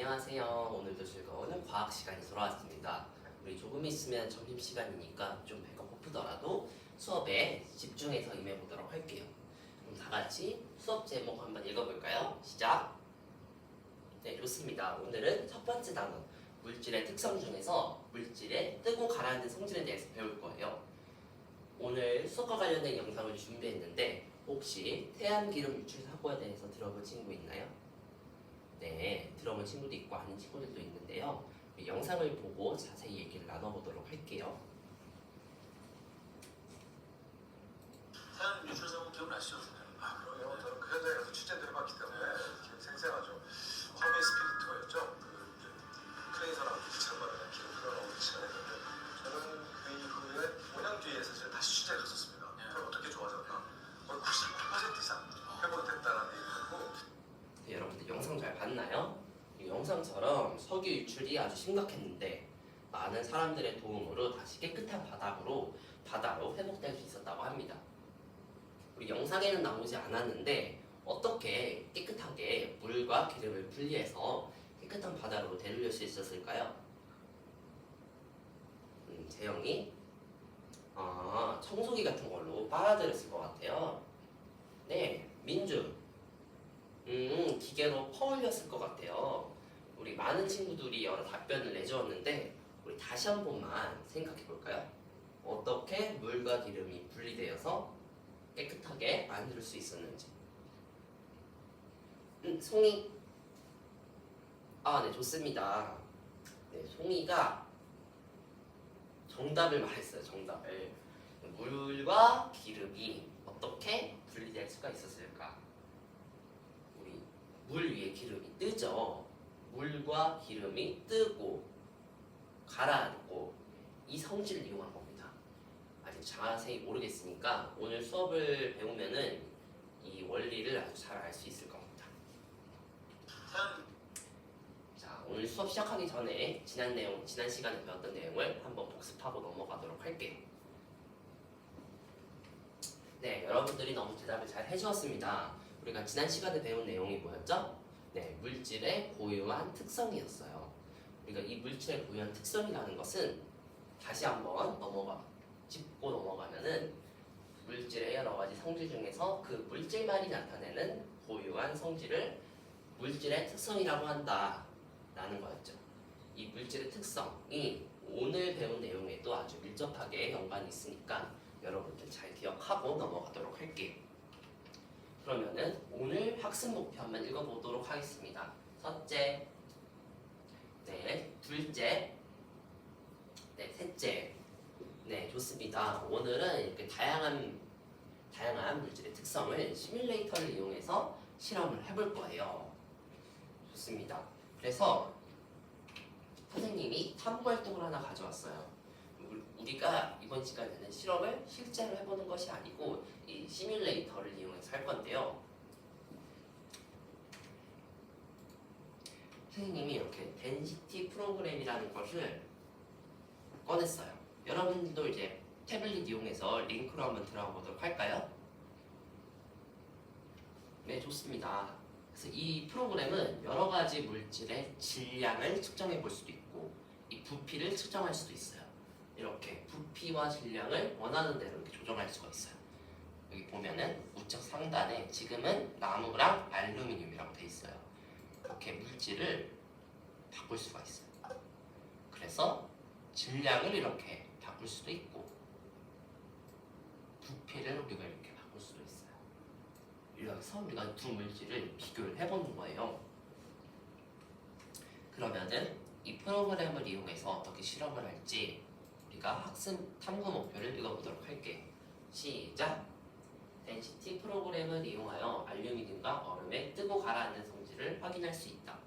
안녕하세요. 오늘도 즐거운 과학 시간이 돌아왔습니다. 우리 조금 있으면 점심시간이니까 좀 배가 고프더라도 수업에 집중해서 임해보도록 할게요. 그럼 다 같이 수업 제목 한번 읽어볼까요? 시작! 네, 좋습니다. 오늘은 첫 번째 단원, 물질의 특성 중에서 물질의 뜨고 가라앉는 성질에 대해서 배울 거예요. 오늘 수업과 관련된 영상을 준비했는데 혹시 태양기름 유출 사고에 대해서 들어본 친구 있나요? 네, 들어본 친구도 있고 아는 친구들도 있는데요. 영상을 보고 자세히 얘기를 나눠보도록 할게요. 태양 유출 사고 기억나시죠? 그럼요. 저는 그 현장에서 취재를 해봤기 때문에 기억이 생생하죠. 허미 스피리트였죠. 그 크레이서랑 부딪히는 바람에 기름 흘러나오기 시작했는데 저는 그 이후에 5년 뒤에 사실 다시 취재를 갔었습니다. 그럼 어떻게 좋아졌나? 거의 99% 이상 회복이 됐다는 얘기를 듣고 네, 여러분들 영상 잘 봤나요? 이 영상처럼 석유 유출이 아주 심각했는데 많은 사람들의 도움으로 다시 깨끗한 바다로 회복될 수 있었다고 합니다. 우리 영상에는 나오지 않았는데 어떻게 깨끗하게 물과 기름을 분리해서 깨끗한 바다로 되돌릴 수 있었을까요? 재영이 청소기 같은 걸로 빨아들였을 것 같아요. 네, 민주 기계로 퍼올렸을 것 같아요. 우리 많은 친구들이 여러 답변을 내주었는데 우리 다시 한 번만 생각해 볼까요? 어떻게 물과 기름이 분리되어서 깨끗하게 만들 수 있었는지. 송이. 네, 좋습니다. 네, 송이가 정답을 말했어요. 정답을. 물과 기름이 어떻게 분리될 수가 있었을까? 우리 물 위에 기름이 뜨죠. 물과 기름이 뜨고 가라앉고 이 성질을 이용한 겁니다. 아직 자세히 모르겠으니까 오늘 수업을 배우면은 이 원리를 아주 잘 알 수 있을 겁니다. 자, 오늘 수업 시작하기 전에 지난 시간에 배웠던 내용을 한번 복습하고 넘어가도록 할게요. 네, 여러분들이 너무 대답을 잘 해주었습니다. 우리가 지난 시간에 배운 내용이 뭐였죠? 네, 물질의 고유한 특성이었어요. 우리가 이 물질의 고유한 특성이라는 것은 다시 한번 짚고 넘어가면은 물질의 여러 가지 성질 중에서 그 물질만이 나타내는 고유한 성질을 물질의 특성이라고 한다라는 거였죠. 이 물질의 특성이 오늘 배운 내용에도 아주 밀접하게 연관이 있으니까 여러분들 잘 기억하고 넘어가도록 할게요. 그러면은 오늘 학습 목표 한번 읽어보도록 하겠습니다. 첫째, 네, 둘째, 네, 셋째. 네, 좋습니다. 오늘은 이렇게 다양한 물질의 특성을 시뮬레이터를 이용해서 실험을 해볼 거예요. 좋습니다. 그래서 선생님이 탐구 활동을 하나 가져왔어요. 우리가 이번 시간에는 실험을 실제로 해보는 것이 아니고 이 시뮬레이터를 이용해서 할 건데요. 선생님이 이렇게 덴시티 프로그램이라는 것을 꺼냈어요. 여러분들도 이제 태블릿 이용해서 링크로 한번 들어가 보도록 할까요? 네, 좋습니다. 그래서 이 프로그램은 여러 가지 물질의 질량을 측정해 볼 수도 있고 이 부피를 측정할 수도 있어요. 이렇게 부피와 질량을 원하는 대로 이렇게 조정할 수가 있어요. 여기 보면은 우측 상단에 지금은 나무랑 알루미늄이라고 돼 있어요. 이렇게 물질을 바꿀 수가 있어요. 그래서 질량을 이렇게 바꿀 수도 있고 부피를 우리가 이렇게 바꿀 수도 있어요. 이래서 우리가 두 물질을 비교를 해보는 거예요. 그러면은 이 프로그램을 이용해서 어떻게 실험을 할지 우리가 학습 탐구 목표를 읽어보도록 할게요. 시작! 덴시티 프로그램을 이용하여 알루미늄과 얼음의 뜨고 가라앉는 성질을 확인할 수 있다.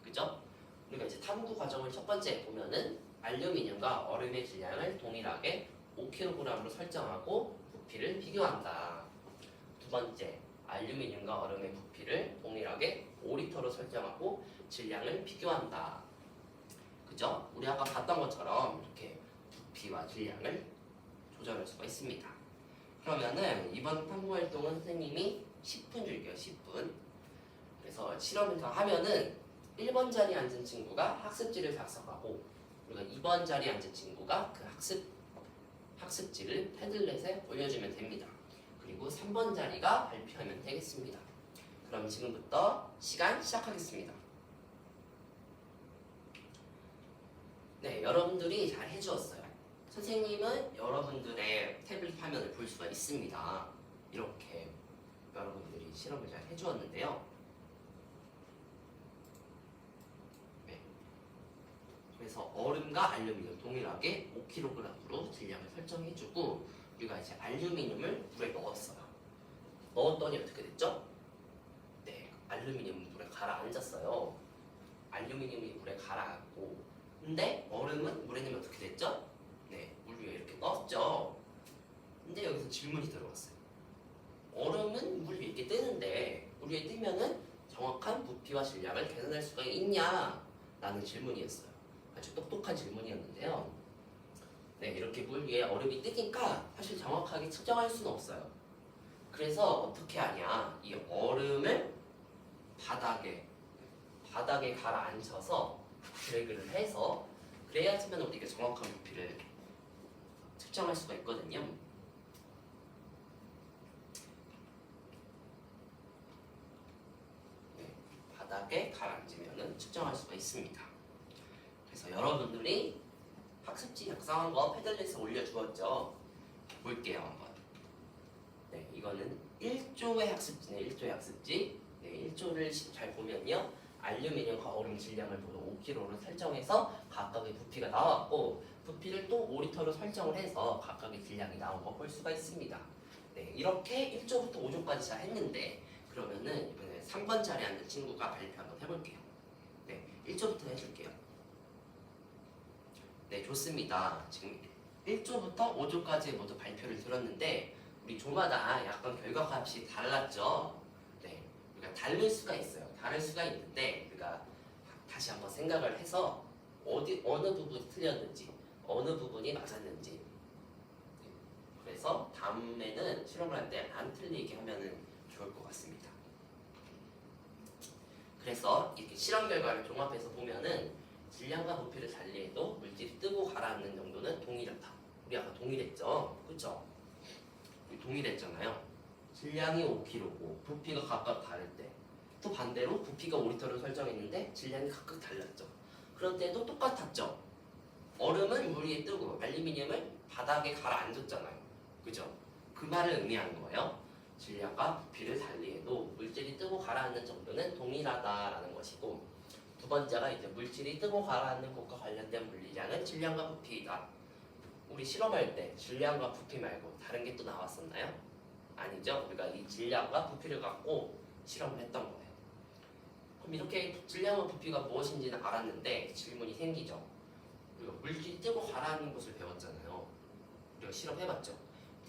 그죠? 우리가 이제 탐구 과정을 첫 번째 보면은 알루미늄과 얼음의 질량을 동일하게 5kg으로 설정하고 부피를 비교한다. 두 번째, 알루미늄과 얼음의 부피를 동일하게 5리터로 설정하고 질량을 비교한다. 그죠? 우리 아까 봤던 것처럼 이렇게 부피와 질량을 조절할 수가 있습니다. 그러면은 이번 탐구 활동은 선생님이 10분 줄게요. 10분. 그래서 실험을 다 하면은 1번 자리에 앉은 친구가 학습지를 작성하고 우리가 2번 자리에 앉은 친구가 그 학습지를 패들렛에 올려주면 됩니다. 그리고 3번 자리가 발표하면 되겠습니다. 그럼 지금부터 시간 시작하겠습니다. 네, 여러분들이 잘 해주었어요. 선생님은 여러분들의 태블릿 화면을 볼 수가 있습니다. 이렇게 여러분들이 실험을 잘 해주었는데요. 네. 그래서 얼음과 알루미늄 동일하게 5kg으로 질량을 설정해주고 우리가 이제 알루미늄을 물에 넣었어요. 넣었더니 어떻게 됐죠? 네, 알루미늄 물에 가라앉았어요. 알루미늄이 물에 가라앉고 근데 얼음은 물에 넣으면 어떻게 됐죠? 네, 물 위에 이렇게 넣었죠. 근데 여기서 질문이 들어왔어요. 얼음은 물 위에 이렇게 뜨는데 물 위에 뜨면은 정확한 부피와 질량을 계산할 수가 있냐? 라는 질문이었어요. 아주 똑똑한 질문이었는데요. 네, 이렇게 물 위에 얼음이 뜨니까 사실 정확하게 측정할 수는 없어요. 그래서 어떻게 하냐? 이 얼음을 바닥에 가라앉혀서 드래그를 해서 그래야지만 우리가 정확한 부피를 측정할 수가 있거든요. 네, 바닥에 가라앉으면 측정할 수가 있습니다. 그래서 여러분들이 학습지 작성한 거 패들렛에 올려주었죠. 볼게요 한번. 네, 이거는 1조의 학습지네. 1조의 학습지. 네, 1조를 잘 보면요. 알루미늄과 얼음 질량을 모두 5kg로 설정해서 각각의 부피가 나왔고 부피를 또 5리터로 설정을 해서 각각의 질량이 나온 거 볼 수가 있습니다. 네, 이렇게 1조부터 5조까지 잘 했는데 그러면은 이번에 3번 자리에 앉은 친구가 발표 한번 해볼게요. 네, 1조부터 해줄게요. 네, 좋습니다. 지금 1조부터 5조까지 모두 발표를 들었는데 우리 조마다 약간 결과값이 달랐죠? 네, 우리가 다를 수가 있어요. 다를 수가 있는데 우리가 다시 한번 생각을 해서 어느 부분이 틀렸는지 어느 부분이 맞았는지 네, 그래서 다음에는 실험을 할 때 안 틀리게 하면은 좋을 것 같습니다. 그래서 이렇게 실험 결과를 종합해서 보면은 질량과 부피를 달리해도 물질이 뜨고 가라앉는 정도는 동일하다. 우리 아까 동일했죠? 그쵸? 우리 동일했잖아요. 질량이 5kg고 부피가 각각 다를 때 또 반대로 부피가 5리터로 설정했는데 질량이 각각 달랐죠. 그런 때도 똑같았죠. 얼음은 물 위에 뜨고 알루미늄을 바닥에 가라앉았잖아요. 그죠? 그 말을 의미하는 거예요. 질량과 부피를 달리해도 물질이 뜨고 가라앉는 정도는 동일하다라는 것이고 두 번째가 이제 물질이 뜨고 가라앉는 것과 관련된 물리량은 질량과 부피이다. 우리 실험할 때 질량과 부피 말고 다른 게 또 나왔었나요? 아니죠. 우리가 이 질량과 부피를 갖고 실험을 했던 거예요. 그럼 이렇게 질량과 부피가 무엇인지는 알았는데 질문이 생기죠. 우리가 물질이 뜨고 가라앉는 것을 배웠잖아요. 우리가 실험해봤죠.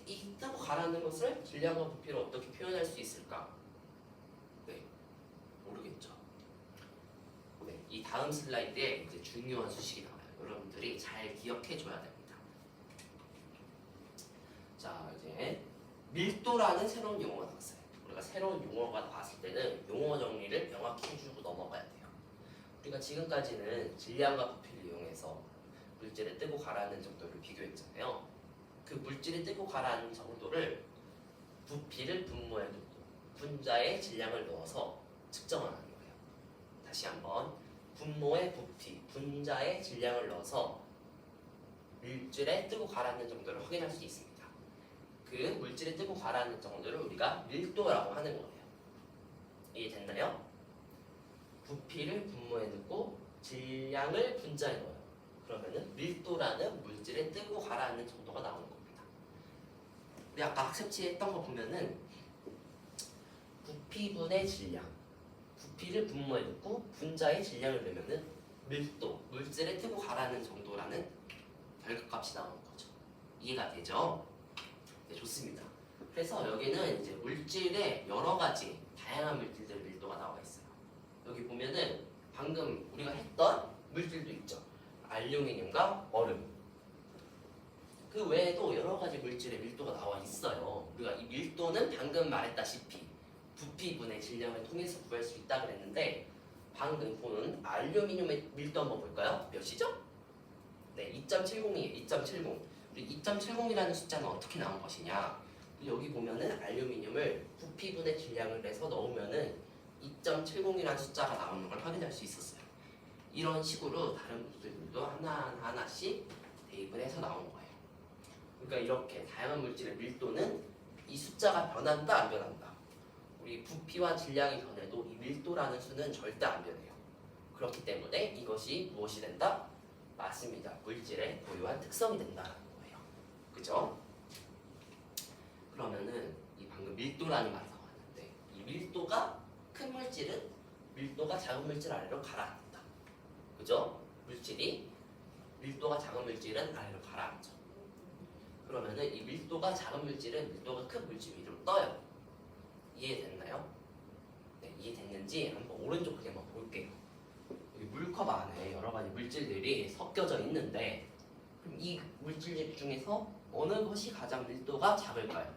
이 뜨고 가라앉는 것을 질량과 부피로 어떻게 표현할 수 있을까? 네, 모르겠죠. 네, 이 다음 슬라이드에 이제 중요한 수식이 나와요. 여러분들이 잘 기억해줘야 됩니다. 자, 이제 밀도라는 새로운 용어가 나왔어요. 우리가 새로운 용어가 나왔을 때는 용어 정리를 명확히 해주고 넘어가야 돼요. 우리가 지금까지는 질량과 부피를 이용해서 물질의 뜨고 가라앉는 정도를 비교했잖아요. 그 물질이 뜨고 가라앉는 정도를 부피를 분모에 두고 분자의 질량을 넣어서 측정하는 거예요. 다시 한번 분모의 부피, 분자의 질량을 넣어서 물질의 뜨고 가라앉는 정도를 확인할 수 있습니다. 그 물질이 뜨고 가라앉는 정도를 우리가 밀도라고 하는 거예요. 이해됐나요? 부피를 분모에 넣고 질량을 분자에 넣어요. 그러면은 밀도라는 물질의 뜨고 가라앉는 정도가 나오는 겁니다. 우리 아까 학습지에 했던 거 보면은 부피분의 질량, 부피를 분모에 넣고 분자의 질량을 넣으면은 밀도, 물질의 뜨고 가라앉는 정도라는 결과값이 나오는 거죠. 이해가 되죠? 네, 좋습니다. 그래서 여기는 이제 물질의 여러 가지 다양한 물질들의 밀도가 나와 있어요. 여기 보면은 방금 우리가 했던 물질도 있죠. 알루미늄과 얼음. 그 외에도 여러 가지 물질의 밀도가 나와 있어요. 우리가 이 밀도는 방금 말했다시피 부피분의 질량을 통해서 구할 수 있다 그랬는데 방금 보는 알루미늄의 밀도 한번 볼까요? 몇이죠? 네, 2.70이에요. 2.70. 우리 2.70이라는 숫자는 어떻게 나온 것이냐? 여기 보면은 알루미늄을 부피분의 질량을 해서 넣으면은 2.70이라는 숫자가 나오는 걸 확인할 수 있었어요. 이런 식으로 다른 물질들도 하나씩 대입을 해서 나온 거예요. 그러니까 이렇게 다양한 물질의 밀도는 이 숫자가 변한다 안 변한다. 우리 부피와 질량이 변해도 이 밀도라는 수는 절대 안 변해요. 그렇기 때문에 이것이 무엇이 된다? 맞습니다. 물질의 고유한 특성이 된다는 거예요. 그죠? 그러면은 이 방금 밀도라는 말이 나왔는데 이 밀도가 큰 물질은 밀도가 작은 물질 아래로 가라앉는다. 그죠? 밀도가 작은 물질은 아래로 가라앉죠. 그러면은 이 밀도가 작은 물질은 밀도가 큰 물질 위로 떠요. 이해됐나요? 네, 이해됐는지 한번 오른쪽 그림 한번 볼게요. 여기 물컵 안에 여러 가지 물질들이 섞여져 있는데 그럼 이 물질 중에서 어느 것이 가장 밀도가 작을까요?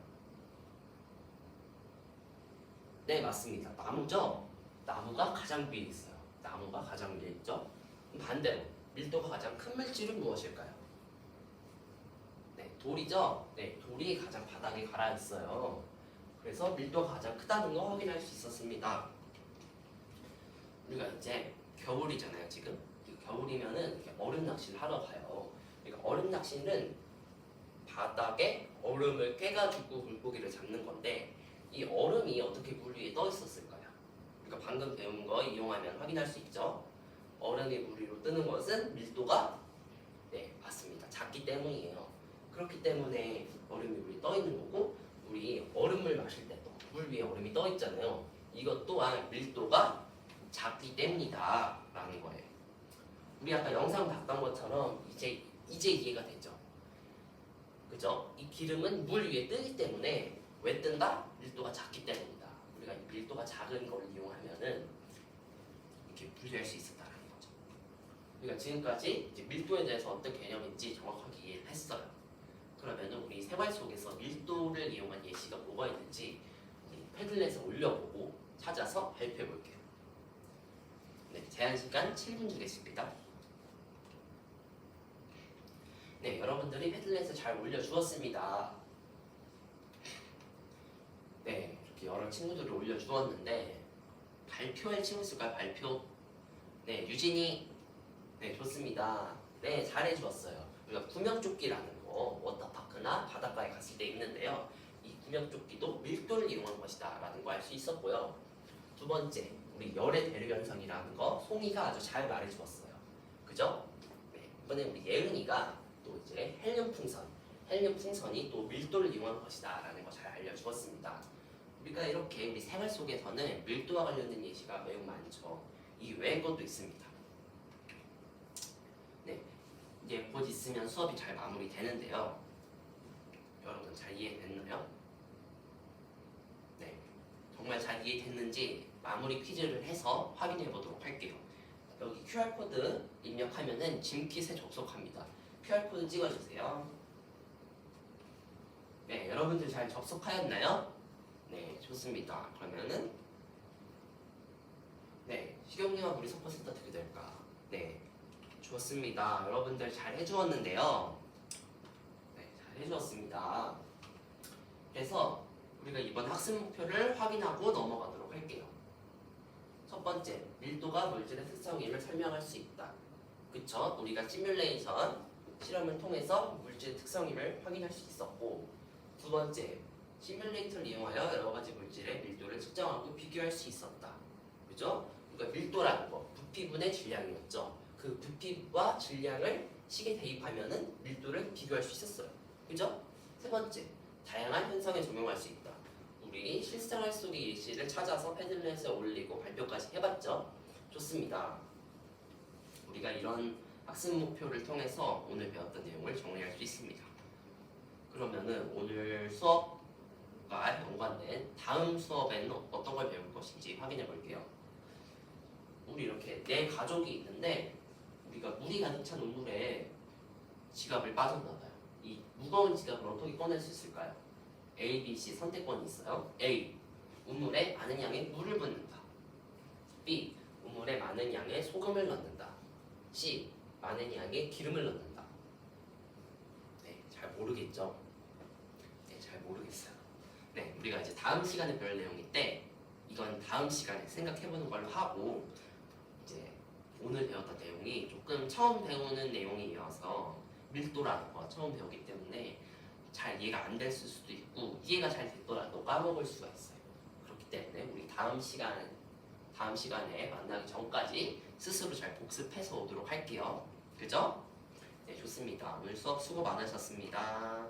네, 맞습니다. 나무죠? 나무가 가장 위에 있어요. 나무가 가장 위에 있죠? 그럼 반대로 밀도가 가장 큰 물질은 무엇일까요? 네, 돌이죠? 네, 돌이 가장 바닥에 가라 있어요. 그래서 밀도가 가장 크다는 거 확인할 수 있었습니다. 우리가 이제 겨울이잖아요, 지금. 겨울이면은 이렇게 얼음 낚시를 하러 가요. 그러니까 얼음 낚시는 바닥에 얼음을 깨가지고 물고기를 잡는 건데 이 얼음이 어떻게 물 위에 떠 있었을까요? 그러니까 방금 배운 거 이용하면 확인할 수 있죠. 얼음이 물 위로 뜨는 것은 밀도가 네, 맞습니다. 작기 때문이에요. 그렇기 때문에 얼음이 물 위에 떠 있는 거고 우리 얼음물 마실 때도 물 위에 얼음이 떠 있잖아요. 이것 또한 밀도가 작기 때문이다 라는 거예요. 우리 아까 영상 봤던 것처럼 이제 이해가 되죠. 그죠? 이 기름은 물 위에 뜨기 때문에 왜 뜬다? 밀도가 작기 때문이다. 우리가 이 밀도가 작은 걸 이용하면은 이렇게 분리할 수 있었다는 거죠. 우리가 지금까지 이제 밀도에 대해서 어떤 개념인지 정확하게 이해를 했어요. 그러면은 우리 생활 속에서 밀도를 이용한 예시가 뭐가 있는지 우리 패들렛에 올려보고 찾아서 발표해 볼게요. 네, 제한 시간 7분 주겠습니다. 네, 여러분들이 패들렛에 잘 올려주었습니다. 네, 이렇게 여러 친구들을 올려주었는데 발표할 친구 있을까요? 발표. 네, 유진이. 네, 좋습니다. 네, 잘해주었어요. 우리가 구명조끼라는 거 워터파크나 바닷가에 갔을 때 입는데요. 이 구명조끼도 밀도를 이용한 것이다 라는 거 알 수 있었고요. 두 번째, 우리 열의 대류 현상이라는 거 송이가 아주 잘 말해주었어요. 그죠? 네, 이번에 우리 예은이가 또 이제 헬륨 풍선이 또 밀도를 이용한 것이다 라는 거 잘 알려주었습니다. 우리가 이렇게 우리 생활 속에서는 밀도와 관련된 예시가 매우 많죠. 이 외의 것도 있습니다. 네, 이제 곧 있으면 수업이 잘 마무리되는데요. 여러분 잘 이해됐나요? 네, 정말 잘 이해됐는지 마무리 퀴즈를 해서 확인해 보도록 할게요. 여기 QR코드 입력하면은 짐킷에 접속합니다. QR코드 찍어주세요. 네, 여러분들 잘 접속하였나요? 네, 좋습니다. 그러면은 네, 식용유와 물이 섞었을 때 어떻게 될까? 네, 좋습니다. 여러분들 잘 해주었는데요. 네, 잘 해주었습니다. 그래서 우리가 이번 학습 목표를 확인하고 넘어가도록 할게요. 첫 번째, 밀도가 물질의 특성임을 설명할 수 있다. 그쵸? 우리가 시뮬레이션 실험을 통해서 물질의 특성임을 확인할 수 있었고, 두 번째, 시뮬레이터를 이용하여 여러 가지 물질의 밀도를 측정하고 비교할 수 있었다. 그죠? 그러니까 밀도라는 거, 부피분의 질량이었죠. 그 부피와 질량을 식에 대입하면은 밀도를 비교할 수 있었어요. 그죠? 세 번째, 다양한 현상에 적용할 수 있다. 우리 실생활 속의 예시를 찾아서 패들렛에 올리고 발표까지 해봤죠. 좋습니다. 우리가 이런 학습 목표를 통해서 오늘 배웠던 내용을 정리할 수 있습니다. 그러면은 오늘 수업과 연관된 다음 수업에는 어떤 걸 배울 것인지 확인해 볼게요. 우리 이렇게 내 가족이 있는데 우리가 물이 가득 찬 우물에 지갑을 빠졌나봐요. 이 무거운 지갑을 어떻게 꺼낼 수 있을까요? A, B, C 선택권이 있어요. A. 우물에 많은 양의 물을 붓는다. B. 우물에 많은 양의 소금을 넣는다. C. 많은 양의 기름을 넣는다. 네, 잘 모르겠죠? 네, 잘 모르겠어요. 네, 우리가 이제 다음 시간에 배울 내용인데 이건 다음 시간에 생각해보는 걸로 하고 이제 오늘 배웠던 내용이 조금 처음 배우는 내용이어서 밀도라는 거 처음 배우기 때문에 잘 이해가 안 됐을 수도 있고 이해가 잘 됐더라도 까먹을 수가 있어요. 그렇기 때문에 우리 다음 시간에 만나기 전까지 스스로 잘 복습해서 오도록 할게요. 그죠? 네, 좋습니다. 오늘 수업 수고 많으셨습니다.